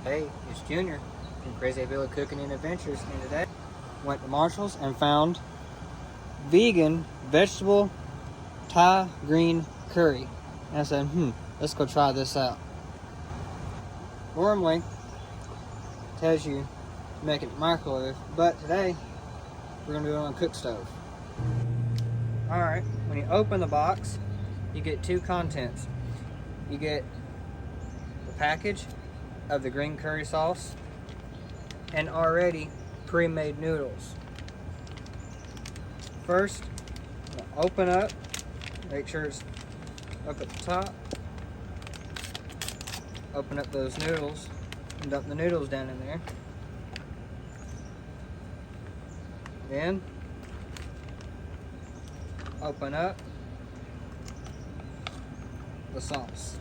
Hey, it's Junior from Crazy Villa Cooking and Adventures, and today went to Marshall's and found vegan vegetable Thai green curry. And I said, let's go try this out. Normally, it tells you to make it microwave, but today we're gonna do it on a cook stove. Alright, when you open the box, you get two contents. You get the package of the green curry sauce and already pre-made noodles. First, open up, make sure it's up at the top. Open up those noodles and dump the noodles down in there. Then open up the sauce.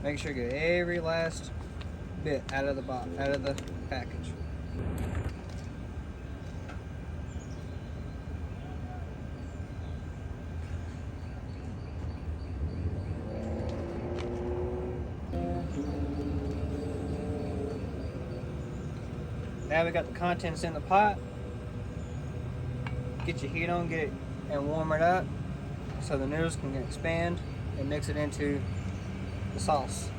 Make sure you get every last bit out of the box, out of the package. Now we got the contents in the pot. Get your heat on, get it and warm it up so the noodles can expand and mix it into the sauce.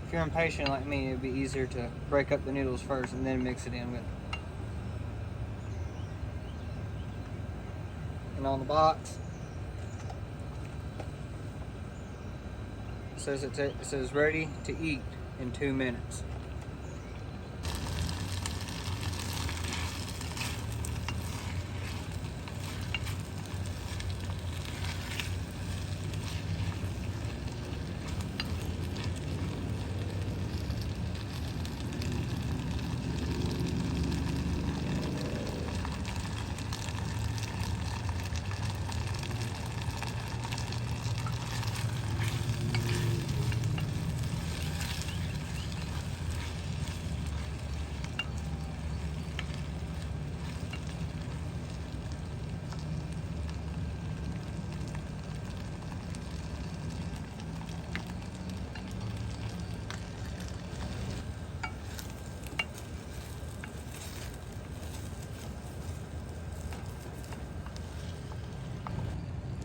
If you're impatient like me, it'd be easier to break up the noodles first and then mix it in with it. And on the box, it says ready to eat in 2 minutes.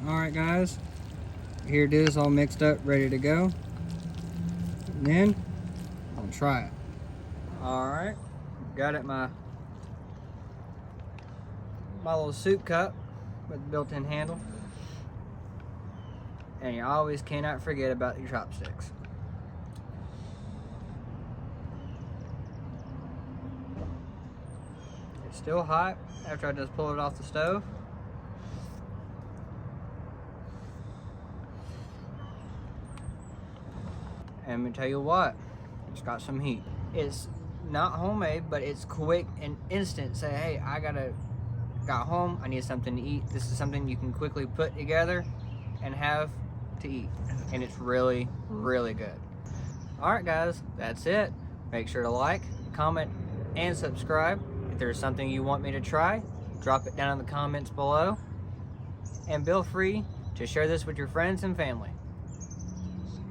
Alright guys, here it is all mixed up, ready to go. And then, I'll try it. Alright, got it my little soup cup with the built-in handle. And you always cannot forget about your chopsticks. It's still hot after I just pull it off the stove. And let me tell you what, it's got some heat. It's not homemade, but it's quick and instant. Say, hey, got home, I need something to eat. This is something you can quickly put together and have to eat. And it's really, really good. All right, guys, that's it. Make sure to like, comment, and subscribe. If there's something you want me to try, drop it down in the comments below. And feel free to share this with your friends and family.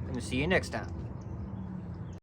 And see you next time.